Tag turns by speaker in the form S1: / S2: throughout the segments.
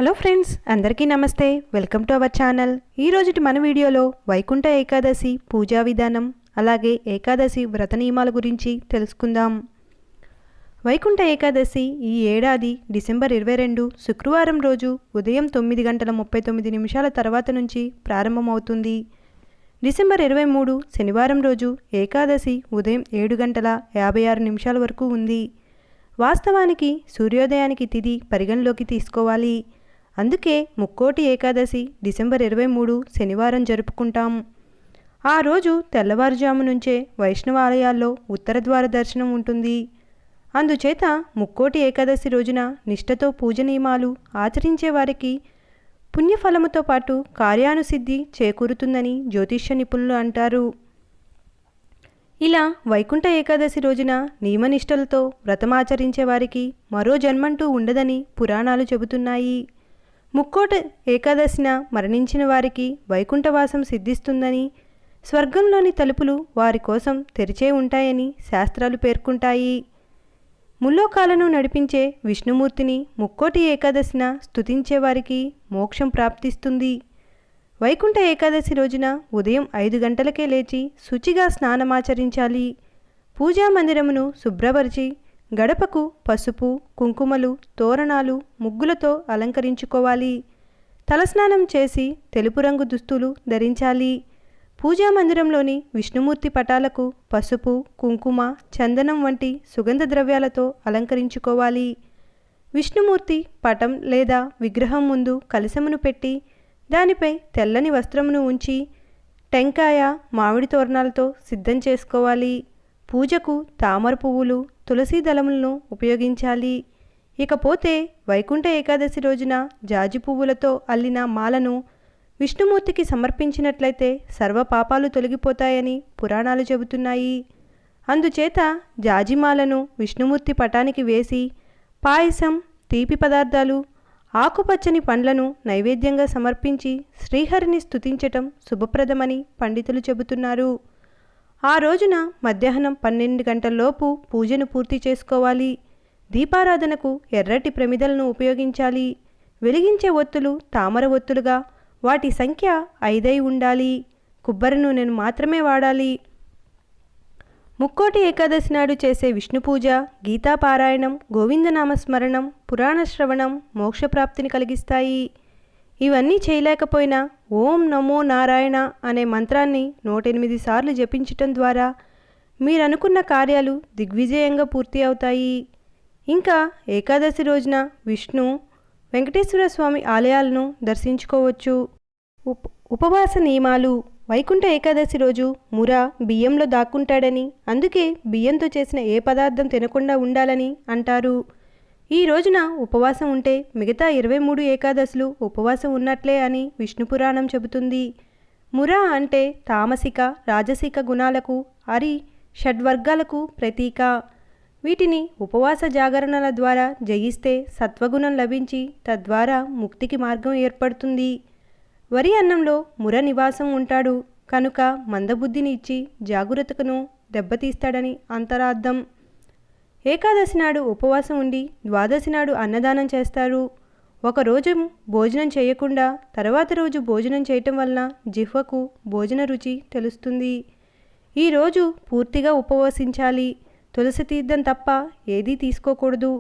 S1: Hello friends, అందరికీ నమస్తే. Welcome to our channel. ఈరోజుటి మన వీడియోలో వైకుంఠ ఏకాదశి పూజా విధానం అలాగే ఏకాదశి వ్రత నియమాల గురించి తెలుసుకుందాం. వైకుంఠ ఏకాదశి ఈ ఏడాది డిసెంబర్ 22 శుక్రవారం రోజు ఉదయం 9:39 తర్వాత నుంచి ప్రారంభమవుతుంది. డిసెంబర్ 23 శనివారం రోజు ఏకాదశి ఉదయం 7:56 వరకు ఉంది. వాస్తవానికి సూర్యోదయానికి తిథి పరిగణలోకి తీసుకోవాలి. అందుకే ముక్కోటి ఏకాదశి డిసెంబర్ 23 శనివారం జరుపుకుంటాం. ఆ రోజు తెల్లవారుజాము నుంచే వైష్ణవ ఆలయాల్లో ఉత్తర ద్వార దర్శనం ఉంటుంది. అందుచేత ముక్కోటి ఏకాదశి రోజున నిష్ఠతో పూజ నియమాలు ఆచరించే వారికి పుణ్యఫలముతో పాటు కార్యానుసిద్ధి చేకూరుతుందని జ్యోతిష్య నిపుణులు అంటారు. ఇలా వైకుంఠ ఏకాదశి రోజున నియమనిష్టలతో వ్రతమాచరించే వారికి మరో జన్మంటూ ఉండదని పురాణాలు చెబుతున్నాయి. ముక్కోటి ఏకాదశిన మరణించిన వారికి వైకుంఠవాసం సిద్ధిస్తుందని, స్వర్గంలోని తలుపులు వారి కోసం తెరిచే ఉంటాయని శాస్త్రాలు పేర్కొంటాయి. ముల్లోకాలను నడిపించే విష్ణుమూర్తిని ముక్కోటి ఏకాదశిన స్తుతించే వారికి మోక్షం ప్రాప్తిస్తుంది. వైకుంఠ ఏకాదశి రోజున ఉదయం 5 గంటలకే లేచి శుచిగా స్నానమాచరించాలి. పూజా మందిరమును శుభ్రపరిచి గడపకు పసుపు, కుంకుమలు, తోరణాలు, ముగ్గులతో అలంకరించుకోవాలి. తలస్నానం చేసి తెలుపు రంగు దుస్తులు ధరించాలి. పూజా మందిరంలోని విష్ణుమూర్తి పటాలకు పసుపు, కుంకుమ, చందనం వంటి సుగంధ ద్రవ్యాలతో అలంకరించుకోవాలి. విష్ణుమూర్తి పటం లేదా విగ్రహం ముందు కలశమును పెట్టి దానిపై తెల్లని వస్త్రమును ఉంచి టెంకాయ, మామిడి తోరణాలతో సిద్ధం చేసుకోవాలి. పూజకు తామర పువ్వులు, తులసి దళములను ఉపయోగించాలి. ఇకపోతే వైకుంఠ ఏకాదశి రోజున జాజి పువ్వులతో అల్లిన మాలను విష్ణుమూర్తికి సమర్పించినట్లయితే సర్వ పాపాలు తొలగిపోతాయని పురాణాలు చెబుతున్నాయి. అందుచేత జాజిమాలను విష్ణుమూర్తి పటానికి వేసి పాయసం, తీపి పదార్థాలు, ఆకుపచ్చని పండ్లను నైవేద్యంగా సమర్పించి శ్రీహరిని స్తుతించటం శుభప్రదమని పండితులు చెబుతున్నారు. ఆ రోజున మధ్యాహ్నం 12 గంటల్లోపు పూజను పూర్తి చేసుకోవాలి. దీపారాధనకు ఎర్రటి ప్రమిదలను ఉపయోగించాలి. వెలిగించే ఒత్తులు తామర ఒత్తులుగా, వాటి సంఖ్య 5 ఉండాలి. కొబ్బరి నూనెను మాత్రమే వాడాలి. ముక్కోటి ఏకాదశి నాడు చేసే విష్ణు పూజ, గీతాపారాయణం, గోవిందనామస్మరణం, పురాణ శ్రవణం మోక్షప్రాప్తిని కలిగిస్తాయి. ఇవన్నీ చేయలేకపోయినా ఓం నమో నారాయణ అనే మంత్రాన్ని 108 సార్లు జపించటం ద్వారా మీరనుకున్న కార్యాలు దిగ్విజయంగా పూర్తి అవుతాయి. ఇంకా ఏకాదశి రోజున విష్ణు, వెంకటేశ్వర స్వామి ఆలయాలను దర్శించుకోవచ్చు. ఉపవాస నియమాలు. వైకుంఠ ఏకాదశి రోజు ముర బియ్యంలో దాక్కుంటాడని, అందుకే బియ్యంతో చేసిన ఏ పదార్థం తినకుండా ఉండాలని అంటారు. ఈ రోజున ఉపవాసం ఉంటే మిగతా 23 ఏకాదశులు ఉపవాసం ఉన్నట్లే అని విష్ణు పురాణం చెబుతుంది. ముర అంటే తామసిక, రాజసిక గుణాలకు, అరి షడ్వర్గాలకు ప్రతీక. వీటిని ఉపవాస జాగరణల ద్వారా జయిస్తే సత్వగుణం లభించి తద్వారా ముక్తికి మార్గం ఏర్పడుతుంది. వరి అన్నంలో ముర నివాసం ఉంటాడు కనుక మందబుద్ధిని ఇచ్చి జాగరూకతను దెబ్బతీస్తాడని అంతరార్థం. ఏకాదశి నాడు ఉపవాసం ఉండి ద్వాదశి నాడు అన్నదానం చేస్తారు. ఒకరోజు భోజనం చేయకుండా తర్వాత రోజు భోజనం చేయటం వలన జిహ్వకు భోజన రుచి తెలుస్తుంది. ఈరోజు పూర్తిగా ఉపవసించాలి. తులసి తీర్థం తప్ప ఏదీ తీసుకోకూడదు.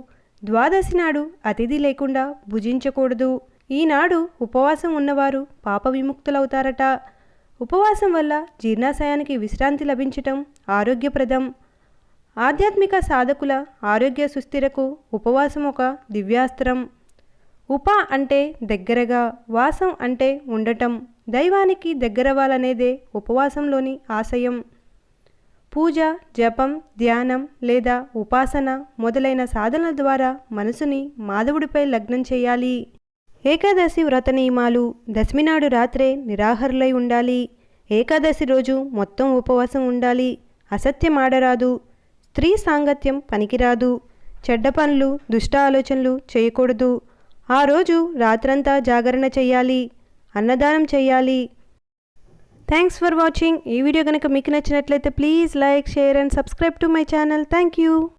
S1: ద్వాదశి నాడు అతిథి లేకుండా భుజించకూడదు. ఈనాడు ఉపవాసం ఉన్నవారు పాప విముక్తులవుతారట. ఉపవాసం వల్ల జీర్ణాశయానికి విశ్రాంతి లభించటం ఆరోగ్యప్రదం. ఆధ్యాత్మిక సాధకుల ఆరోగ్య సుస్థిరకు ఉపవాసం ఒక దివ్యాస్త్రం. ఉప అంటే దగ్గరగా, వాసం అంటే ఉండటం, దైవానికి దగ్గరవ్వాలనేదే ఉపవాసంలోని ఆశయం. పూజ, జపం, ధ్యానం లేదా ఉపాసన మొదలైన సాధనల ద్వారా మనసుని మాధవుడిపై లగ్నం చేయాలి. ఏకాదశి వ్రత నియమాలు. దశమి నాడు రాత్రే నిరాహారులై ఉండాలి. ఏకాదశి రోజు మొత్తం ఉపవాసం ఉండాలి. అసత్యం ఆడరాదు. స్త్రీ సాంగత్యం పనికిరాదు. చెడ్డ పనులు, దుష్ట ఆలోచనలు చేయకూడదు. ఆ రోజు రాత్రంతా జాగరణ చేయాలి. అన్నదానం చేయాలి. Thanks for watching. ఈ వీడియో కనుక మీకు నచ్చినట్లయితే please like, share and subscribe to my channel. Thank you.